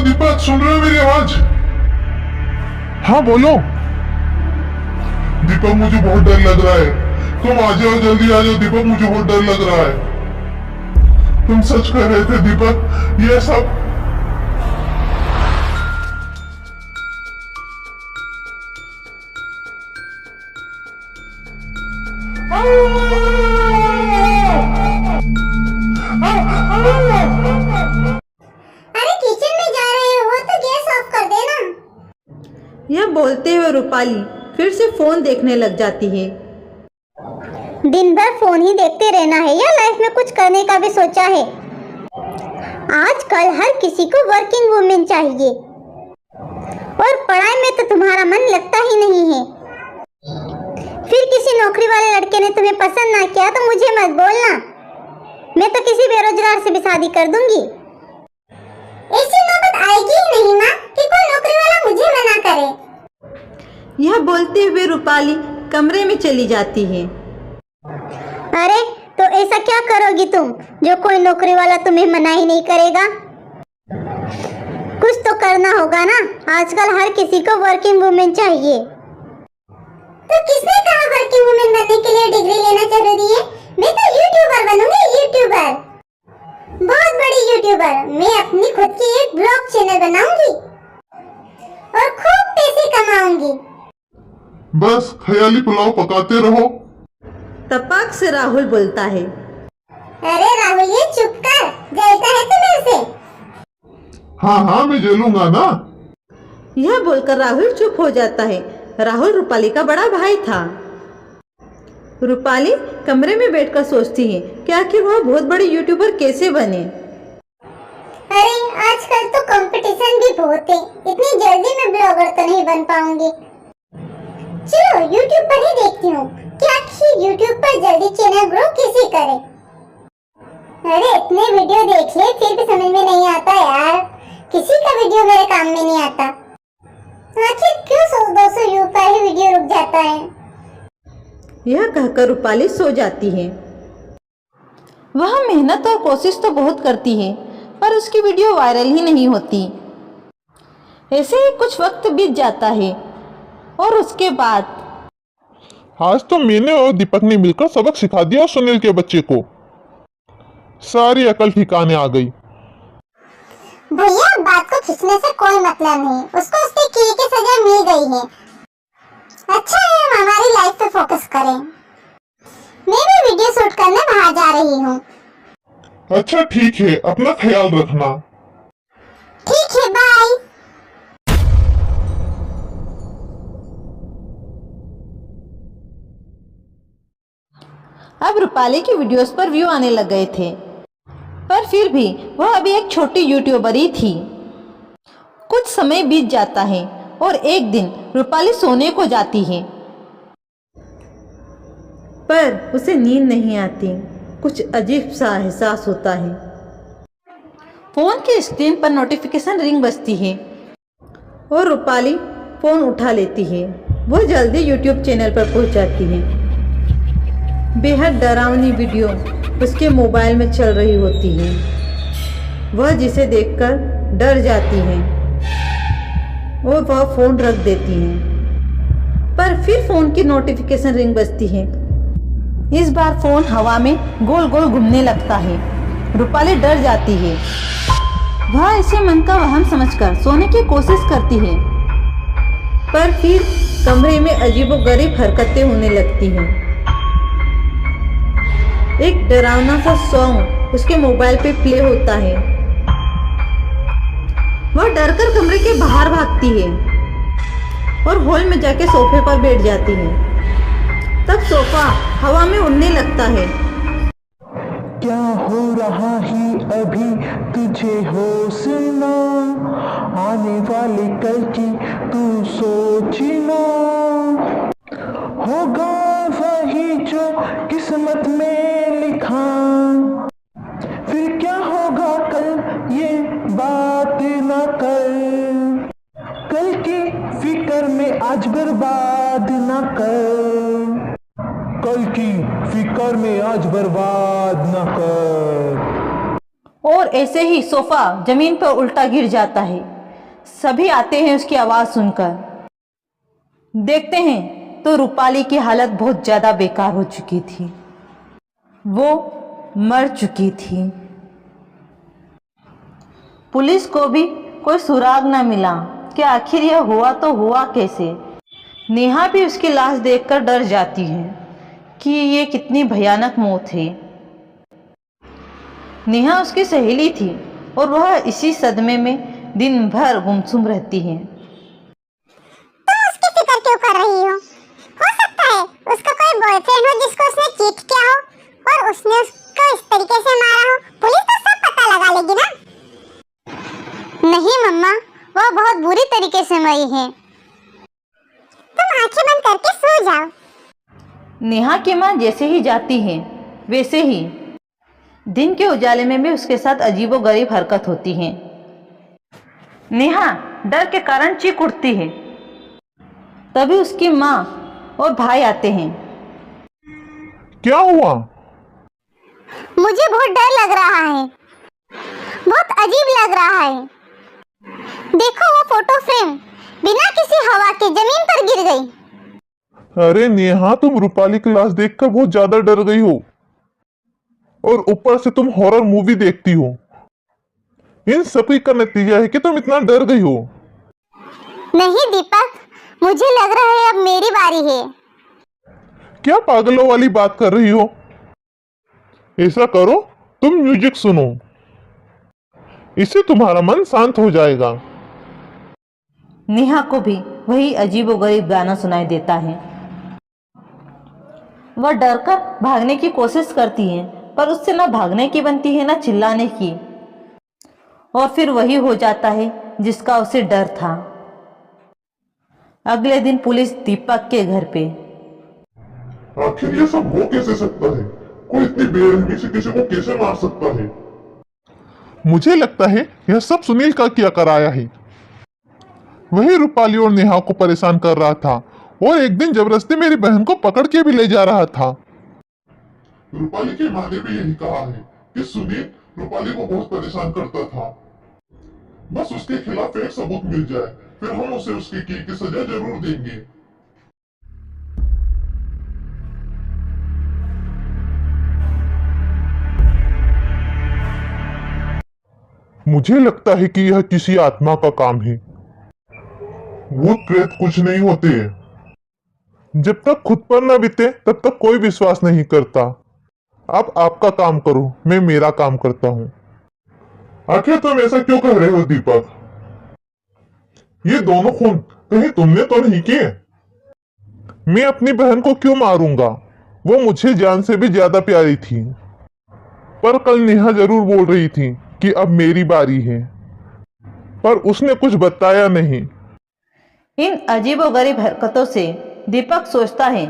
दीपक, सुन रहे हो मेरी आवाज? हाँ बोलो। दीपक मुझे बहुत डर लग रहा है, तुम आ जाओ, जल्दी आ जाओ दीपक, मुझे बहुत डर लग रहा है। तुम सच कह रहे थे दीपक, ये सब? अरे किचन में जा रहे हो तो गैस ऑफ कर देना। यह बोलते हुए रूपाली फिर से फोन देखने लग जाती है। दिन भर फोन ही देखते रहना है या लाइफ में कुछ करने का भी सोचा है? आजकल हर किसी को वर्किंग वुमेन चाहिए और पढ़ाई में तो तुम्हारा मन लगता ही नहीं है। फिर किसी नौकरी वाले लड़के ने तुम्हें पसंद ना किया तो मुझे मत बोलना, मैं तो किसी बेरोजगार से भी शादी कर दूंगी। ऐसी नौबत आएगी ही नहीं माँ कि कोई नौकरी वाला मुझे मना करे। यह बोलते हुए रूपाली कमरे में चली जाती है। अरे तो ऐसा क्या करोगी तुम जो कोई नौकरी वाला तुम्हें मना ही नहीं करेगा? कुछ तो करना होगा ना, आजकल हर किसी को वर्किंग वुमेन चाहिए। तो किसने कहा वर्किंग वुमेन बनने के लिए डिग्री लेना जरूरी है? मैं तो यूट्यूबर बनूंगी, यूट्यूबर, बहुत बड़ी यूट्यूबर। मैं अपनी खुद की एक ब्लॉग चैनल बनाऊंगी और खूब पैसे कमाऊंगी। बस ख्याली पुलाव पकाते रहो। तपाक से राहुल बोलता है। अरे राहुल ये चुप कर, जलता है तुम्हें से? हाँ हाँ मैं जलूंगा ना। यह बोलकर राहुल चुप हो जाता है। राहुल रूपाली का बड़ा भाई था। रूपाली कमरे में बैठकर सोचती है कि आखिर वह बहुत बड़ी यूट्यूबर कैसे बने। अरे आजकल तो कंपटीशन भी बहुत है, इतनी जल्दी मैं ब्लॉगर तो नहीं बन पाऊंगी। चलो यूट्यूब पर ही देखती हूँ कि आखिर यूट्यूब पर जल्दी चैनल ग्रो कैसे करें। अरे इतने वीडियो देख ले फिर भी समझ में नहीं आता यार, किसी का वीडियो मेरे काम में नहीं आता। आखिर क्यों 100-200 व्यू पर ही वीडियो रुक जाता है? यह कहकर रूपाली सो जाती है। वह मेहनत और कोशिश तो बहुत करती है पर उसकी वीडियो वायरल ही नहीं होती। ऐसे ही कुछ वक्त बीत जाता है और उसके बाद आज तो मैंने और दीपक ने मिलकर सबक सिखा दिया सुनील के बच्चे को, सारी अकल ठिकाने आ गई। भैया बात को खींचने से कोई मतलब नहीं, उसको उसके किए की सजा मिल गई है। अच्छा है हम हमारी लाइफ पे फोकस करें। मैं भी वीडियो शूट करने बाहर जा रही हूँ। अच्छा ठीक है, अपना ख्याल रखना। ठीक है बाय। अब रूपाली की वीडियोस पर व्यू आने लग गए थे, पर फिर भी वह अभी एक छोटी यूट्यूबर ही थी। कुछ समय बीत जाता है और एक दिन रूपाली सोने को जाती है, पर उसे नींद नहीं आती। कुछ अजीब सा एहसास होता है। फोन की स्क्रीन पर नोटिफिकेशन रिंग बजती है और रूपाली फोन उठा लेती है। वह जल्दी यूट्यूब चैनल पर पहुंच जाती है। बेहद डरावनी वीडियो उसके मोबाइल में चल रही होती है। वह जिसे देखकर डर जाती है और वह फोन रख देती है, पर फिर फोन की नोटिफिकेशन रिंग बजती है। इस बार फोन हवा में गोल गोल घूमने लगता है। रूपाली डर जाती है। वह इसे मन का वहम समझकर सोने की कोशिश करती है, पर फिर कमरे में अजीबोगरीब हरकतें होने लगती हैं। एक डरावना सा सॉन्ग उसके मोबाइल पे प्ले होता है। वह डरकर कमरे के बाहर भागती है और हॉल में जाके सोफे पर बैठ जाती है। तब सोफा हवा में उड़ने लगता है। क्या हो रहा है अभी तुझे होश ना, आने वाले कल की तू सोचना, होगा वही जो किस्मत में लिखा, फिर क्या होगा कल ये बात ना कर, कल की फिक्र में आज बर्बाद ना कर, कल की फिक्र में आज बर्बाद न कर। और ऐसे ही सोफा जमीन पर उल्टा गिर जाता है। सभी आते हैं उसकी आवाज़ सुनकर। देखते हैं तो रूपाली की हालत बहुत ज़्यादा बेकार हो चुकी थी, वो मर चुकी थी। पुलिस को भी कोई सुराग न मिला कि आखिर यह हुआ तो हुआ कैसे। नेहा भी उसकी लाश देखकर डर जाती है कि ये कितनी भयानक मौत है। नेहा उसकी सहेली थी और वह इसी सदमे में दिन भर गुमसुम रहती है। तुम उसकी फिक्र क्यों कर रही हो? सकता है उसका कोई बॉयफ्रेंड हो जिसको उसने चीट किया हो और उसने उसको इस तरीके से मारा हो। पुलिस तो सब पता लगा लेगी ना। नहीं मम्मा, वो बहुत बुरी तरीके से मरी है। तुम आंखें बंद करके सो जाओ। नेहा की माँ जैसे ही जाती है वैसे ही दिन के उजाले में भी उसके साथ अजीबोगरीब हरकत होती है। नेहा डर के कारण चीख उठती है। तभी उसकी माँ और भाई आते हैं। क्या हुआ? मुझे बहुत डर लग रहा है, बहुत अजीब लग रहा है। देखो वो फोटो फ्रेम बिना किसी हवा के जमीन पर गिर गई। अरे नेहा, तुम रूपाली की लाश देखकर बहुत ज्यादा डर गई हो और ऊपर से तुम हॉरर मूवी देखती हो। इन सभी का नतीजा है कि तुम इतना डर गई हो। नहीं दीपक, मुझे लग रहा है अब मेरी बारी है। क्या पागलों वाली बात कर रही हो? ऐसा करो, तुम म्यूजिक सुनो, इससे तुम्हारा मन शांत हो जाएगा। नेहा को भी वही अजीबोगरीब गाना सुनाई देता है। वह डरकर भागने की कोशिश करती है, पर उससे न भागने की बनती है न चिल्लाने की। और फिर वही हो जाता है जिसका उसे डर था। अगले दिन पुलिस दीपक के घर पे। आखिर ये सब हो कैसे सकता है? कोई इतनी बेरहमी से किसी को कैसे मार सकता है? मुझे लगता है यह सब सुनील का किया कराया है। वही रूपाली और नेहा को परेशान कर रहा था और एक दिन जबरदस्ती मेरी बहन को पकड़ के भी ले जा रहा था। रूपाली की माँ ने भी यही कहा है कि सुनील रूपाली को बहुत परेशान करता था। बस उसके खिलाफ एक सबूत मिल जाए, फिर हम उसे उसकी की सजा जरूर देंगे। मुझे लगता है कि यह किसी आत्मा का काम है। भूत प्रेत कुछ नहीं होते। जब तक खुद पर न बीते तब तक कोई विश्वास नहीं करता। आप आपका काम करो, मैं मेरा काम करता हूँ। आखिर तुम ऐसा क्यों कह रहे हो दीपक? ये दोनों खून कहीं तुमने तो नहीं किए? मैं अपनी बहन को क्यों मारूंगा? वो मुझे जान से भी ज्यादा प्यारी थी। पर कल नेहा जरूर बोल रही थी कि अब मेरी बारी है, पर उसने कुछ बताया नहीं। इन अजीबोगरीब हरकतों से दीपक सोचता है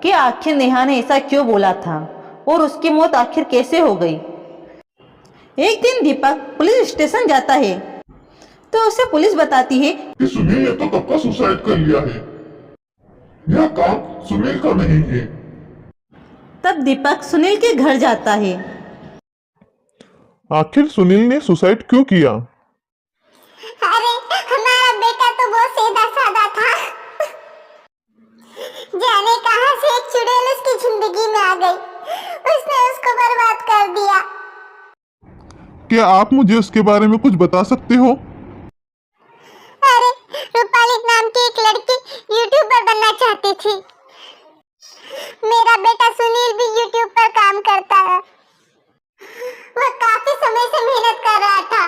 कि आखिर नेहा ने ऐसा क्यों बोला था और उसकी मौत आखिर कैसे हो गई। एक दिन दीपक पुलिस स्टेशन जाता है तो उसे पुलिस बताती है कि सुनील ने तो कब का सुसाइड कर लिया है। यह काम सुनील का नहीं है। तब दीपक सुनील के घर जाता है। आखिर सुनील ने सुसाइड क्यों किया? अरे हमारा बेटा तो बहुत सीधा साधा था। जाने कहां से एक चुड़ैल उसकी जिंदगी में आ गई, उसने उसको बर्बाद कर दिया। क्या आप मुझे उसके बारे में कुछ बता सकते हो? अरे रूपाली नाम की एक लड़की यूट्यूबर बनना चाहती थी। मेरा बेटा सुनील भी यूट्यूब पर काम करता है। वह काफी समय से मेहनत कर रहा था।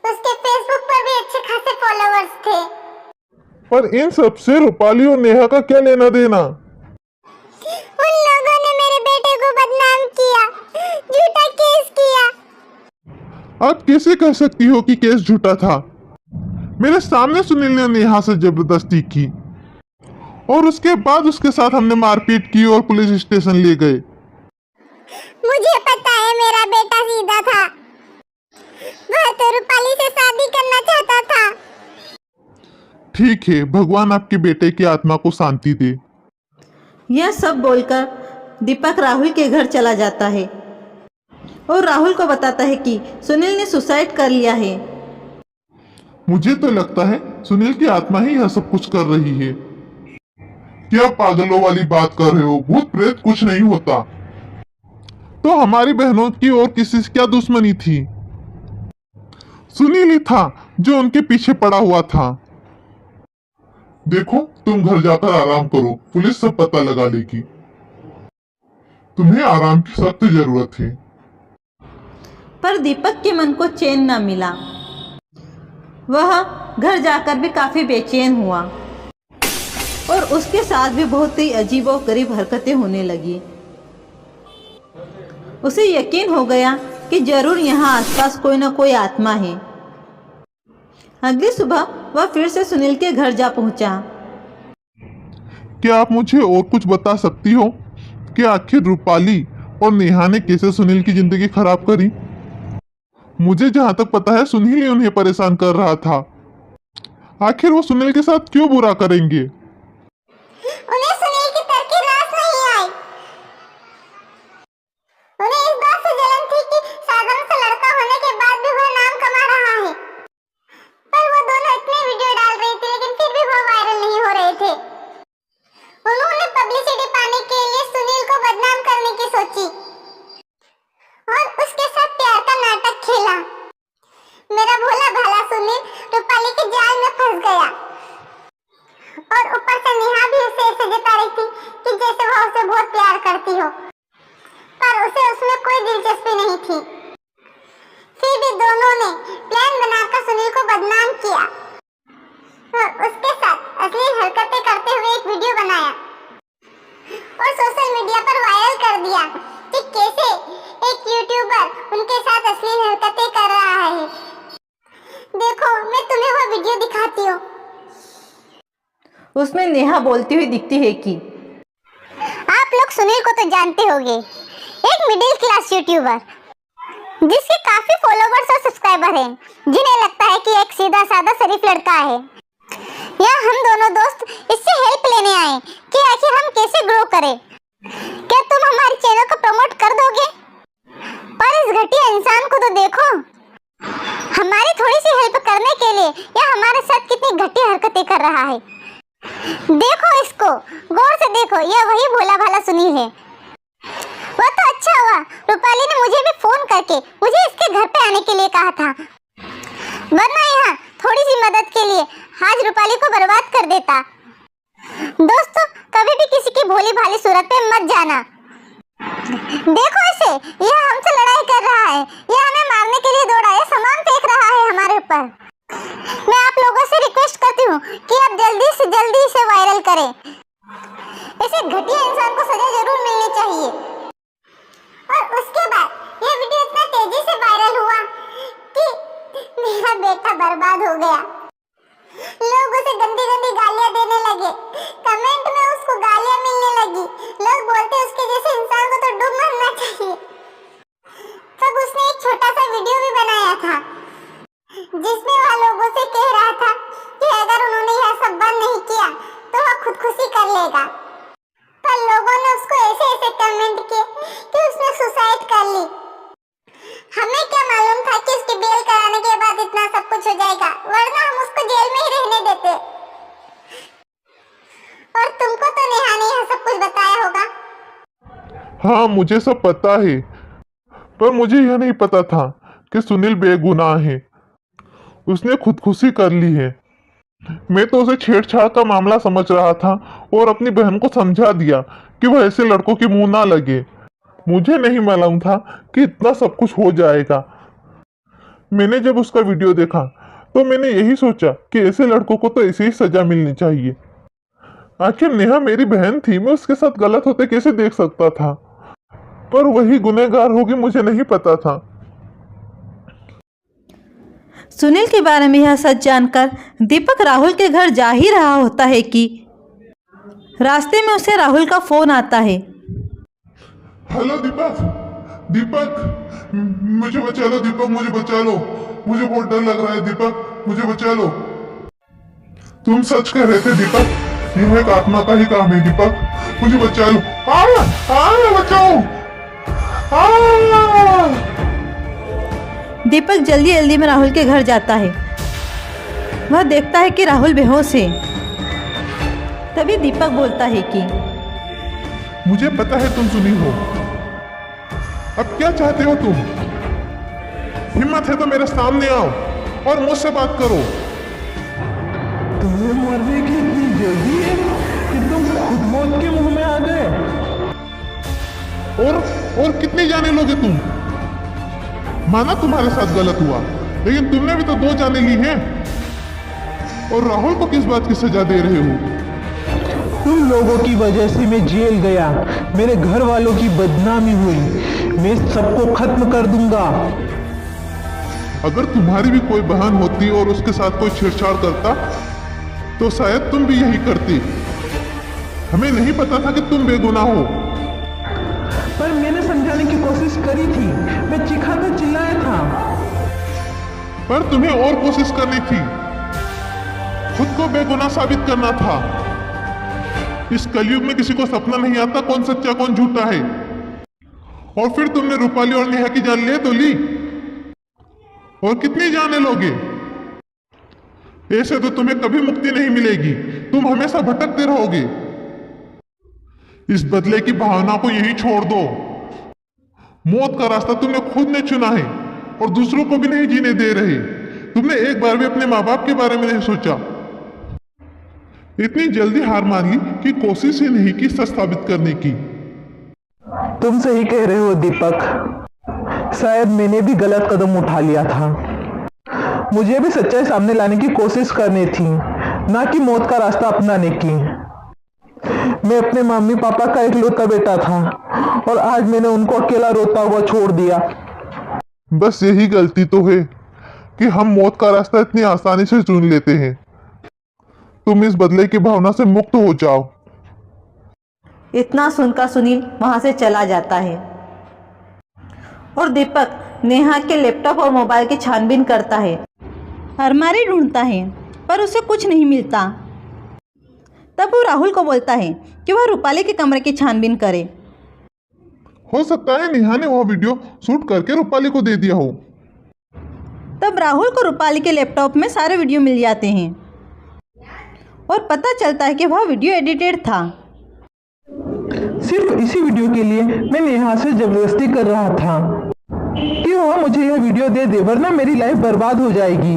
उसके फेसबुक पर भी अच्छे खासे फॉलोअर्स थे। पर इन सब से रूपाली और नेहा का क्या लेना देना? उन लोगों ने मेरे बेटे को बदनाम किया, झूठा केस किया। आप कैसे कह सकती हो कि केस झूठा था? मेरे सामने सुनील ने नेहा से जबरदस्ती की और उसके बाद उसके साथ हमने मारपीट की और पुलिस स्टेशन ले गए। मुझे पता है मेरा बेटा सीधा था। वह तो रूपाली से शादी करना चाहता था। ठीक है, भगवान आपके बेटे की आत्मा को शांति दे। यह सब बोलकर दीपक राहुल के घर चला जाता है और राहुल को बताता है कि सुनील ने सुसाइड कर लिया है। मुझे तो लगता है सुनील की आत्मा ही यह सब कुछ कर रही है। क्या पागलों वाली बात कर रहे हो? भूत प्रेत कुछ नहीं होता। तो हमारी बहनों की और किसी से क्या दुश्मनी थी? सुनील ही था जो उनके पीछे पड़ा हुआ था। देखो, तुम घर जाकर आराम करो, पुलिस सब पता लगा लेगी। तुम्हें आराम की सख्त जरूरत है। पर दीपक के मन को चैन न मिला। वह घर जाकर भी काफी बेचैन हुआ और उसके साथ भी बहुत ही अजीब और गरीब हरकतें होने लगी। उसे यकीन हो गया कि जरूर यहाँ आसपास कोई न कोई आत्मा है। अगली सुबह वह फिर से सुनील के घर जा पहुंचा। क्या आप मुझे और कुछ बता सकती हो कि आखिर रूपाली और नेहा ने कैसे सुनील की जिंदगी खराब करी? मुझे जहां तक पता है सुनील ही उन्हें परेशान कर रहा था। आखिर वो सुनील के साथ क्यों बुरा करेंगे? उन्हें सुनील की तरकीब रास नहीं आई। उन्हें इस बात से जलन थी कि साधारण सा लड़का होने के बाद भी वह नाम कमा रहा है। पर वो दोनों इतने वीडियो डाल रहे थे लेकिन फिर भी वो वायरल नहीं हो रहे थे। उन्होंने पब्लिसिटी पाने के लिए सुनील को बदनाम करने की सोची और उसके साथ प्यार का नाटक खेला। मेरा भोला भाला सुनील रूपाली के जाल में फंस गया और ऊपर से नेहा भी उसे ऐसे जता रही थी कि जैसे वह उसे बहुत प्यार करती हो, पर उसे उसमें कोई दिलचस्पी नहीं थी। फिर भी दोनों ने प्लान बनाकर सुनील को बदनाम किया और उसके साथ अश्लील हरकतें करते हुए एक वीडियो बनाया और सोशल मीडिया पर वायरल कर दिया कि कैसे एक यूट्यूबर उनके साथ अश्लील हरकतें कर रहा है। देखो, मैं तुम्हें वो वीडियो दिखाती हूँ। उसमें नेहा बोलती हुई दिखती है कि आप लोग सुनील को तो जानते होंगे, एक मिडिल क्लास यूट्यूबर जिसके काफी फॉलोवर्स और सब्सक्राइबर हैं, जिन्हें लगता है कि एक सीधा साधा शरीफ लड़का है। यहाँ हम दोनों दोस्त इससे हेल्प लेने आए कि आखिर हम कैसे ग्रो करें। क्या तुम हमारे चैनल को प्रमोट कर दोगे? पर इस घटिया इंसान को तो देखो, हमारी थोड़ी सी हेल्प करने के लिए यह हमारे साथ कितनी घटिया हरकतें कर रहा है। देखो इसको, गौर से देखो, यह वही भोला भाला सुनील है। वह तो अच्छा हुआ रूपाली ने मुझे भी फोन करके मुझे इसके घर पे आने के लिए कहा था, वरना यहाँ थोड़ी सी मदद के लिए आज रूपाली को बर्बाद कर देता। दोस्तों, कभी भी किसी की भोली भाली सूरत पे मत जाना। देखो इसे, यह हमसे लड़ाई कर रहा है, यह हमें मारने के लिए दौड़ा है, सामान फेंक रहा है हमारे ऊपर। मैं आप लोगों से रिक्वेस्ट करती हूँ कि आप जल्दी से जल्दी इसे वायरल करें। ऐसे घटिया इंसान को सजा जरूर मिलनी चाहिए। और उसके बाद यह वीडियो इतना तेजी से वायरल हुआ कि मेरा बेटा बर्बाद हो गया। लोग उसे गंदी गंदी गालियां देने लगे, कमेंट में उसको गालियां मिलने लगी। लोग बोलते उसके जैसे इंसान को तो डूब मरना चाहिए। तब उसने एक छोटा सा वीडियो भी बनाया था जिसमें वह लोगों से कह रहा था कि अगर उन्होंने यह सब बंद नहीं किया तो वह खुदकुशी कर लेगा। पर लोगों ने उसको ऐसे ऐसे कमेंट किए कि उसने सुसाइड कर ली। हमें क्या मालूम था कि उसकी बेल कराने के बाद इतना सब कुछ हो जाएगा, वरना हम उसको जेल में ही रहने देते। और तुमको तो नेहा ने यह सब कुछ बताया होगा। हाँ, मुझे सब पता है, पर मुझे यह नहीं पता था कि सुनील बेगुनाह है। उसने खुदकुशी कर ली है। मैं तो उसे छेड़छाड़ का मामला समझ रहा था और अपनी बहन को समझा दिया कि वह ऐसे लड़कों के मुंह ना लगे। मुझे नहीं मालूम था कि इतना सब कुछ हो जाएगा। मैंने जब उसका वीडियो देखा तो मैंने यही सोचा कि ऐसे लड़कों को तो ऐसे ही सजा मिलनी चाहिए। आखिर नेहा मेरी बहन थी, मैं उसके साथ गलत होते कैसे देख सकता था? पर वही गुनहगार होगी, मुझे नहीं पता था। सुनील के बारे में यह सच जानकर दीपक राहुल के घर जा ही रहा होता है कि रास्ते में उसे राहुल का फोन आता है। हेलो दीपक, दीपक, मुझे बचा लो दीपक, मुझे बचा लो, मुझे बहुत डर लग रहा है दीपक, मुझे बचा लो। तुम सच कह रहे थे दीपक, यह एक आत्मा का ही काम है दीपक, मुझे बचा लो। बचाओ। दीपक जल्दी जल्दी में राहुल के घर जाता है वह देखता है कि राहुल बेहोश है। तभी दीपक बोलता है कि मुझे पता है तुम सुनी हो। अब क्या चाहते हो तुम? हिम्मत है तो मेरे सामने आओ और मुझसे बात करो। तुम्हें मरने की इतनी जल्दी है कि तुम खुद मौत के मुंह में आ गए। और कितनी जाने लोगे तुम? माना तुम्हारे साथ गलत हुआ, लेकिन तुमने भी तो 2 जाने ली हैं। और राहुल को किस बात की सजा दे रहे हो? तुम लोगों की वजह से मैं जेल गया, मेरे घर वालों की बदनामी हुई। मैं सबको खत्म कर दूंगा। अगर तुम्हारी भी कोई बहन होती और उसके साथ कोई छेड़छाड़ करता तो शायद तुम भी यही करती। हमें नहीं पता था कि तुम बेगुनाह हो। पर मैंने समझाने की कोशिश करी थी, मैं चीखा था, चिल्लाया था। पर तुम्हें और कोशिश करनी थी, खुद को बेगुनाह साबित करना था। इस कलयुग में किसी को सपना नहीं आता कौन सच्चा कौन झूठा है। और फिर तुमने रूपाली और नेहा की जान ले तो ली, और कितनी जाने लोगे? ऐसे तो तुम्हें कभी मुक्ति नहीं मिलेगी, तुम हमेशा भटकते रहोगे। इस बदले की भावना को यही छोड़ दो। मौत का रास्ता तुमने खुद ने चुना है और दूसरों को भी नहीं जीने दे रहे। तुमने एक बार भी अपने माँ बाप के बारे में नहीं सोचा। इतनी जल्दी हार मान ली कि कोशिश ही नहीं की सच साबित करने की। तुम सही कह रहे हो दीपक, शायद मैंने भी गलत कदम उठा लिया था। मुझे भी सच्चाई सामने लाने की कोशिश करनी थी, ना कि मौत का रास्ता अपनाने की। मैं अपने मम्मी पापा का इकलौता बेटा था और आज मैंने उनको अकेला रोता हुआ छोड़ दिया। बस यही गलती तो है कि हम मौत का रास्ता इतनी आसानी से चुन लेते हैं। तुम इस बदले की भावना से मुक्त हो जाओ। इतना सुनकर सुनील वहां से चला जाता है और दीपक नेहा के लैपटॉप और मोबाइल की छानबीन करता है। अलमारी ढूंढता है पर उसे कुछ नहीं मिलता। तब वो राहुल को बोलता है कि वह रूपाली के कमरे की छानबीन करे। हो सकता है नेहा ने वह वीडियो शूट करके रूपाली को दे दिया हो। तब राहुल को रूपाली के लैपटॉप में सारे वीडियो मिल जाते हैं और पता चलता है कि वह वीडियो एडिटेड था। सिर्फ इसी वीडियो के लिए मैं नेहा से जबरदस्ती कर रहा था कि वह मुझे यह वीडियो दे दे, वरना मेरी लाइफ बर्बाद हो जाएगी।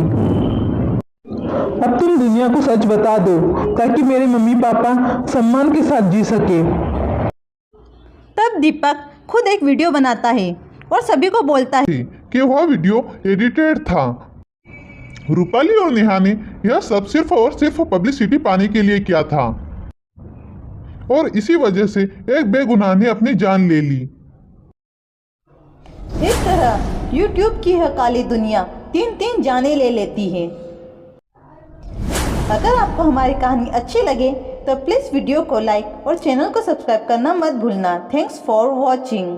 अब तुम दुनिया को सच बता दो ताकि मेरे मम्मी पापा सम्मान के साथ जी सके। तब दीपक खुद एक वीडियो बनाता है और सभी को बोलता है कि वह वीडियो एडिटेड था। रूपाली और नेहा ने यह सब सिर्फ और सिर्फ पब्लिसिटी पाने के लिए किया था और इसी वजह से एक बेगुनाह ने अपनी जान ले ली। इस तरह YouTube की यह काली दुनिया 3-3 जाने ले लेती है। अगर आपको हमारी कहानी अच्छी लगे तो प्लीज़ वीडियो को लाइक और चैनल को सब्सक्राइब करना मत भूलना। Thanks for watching.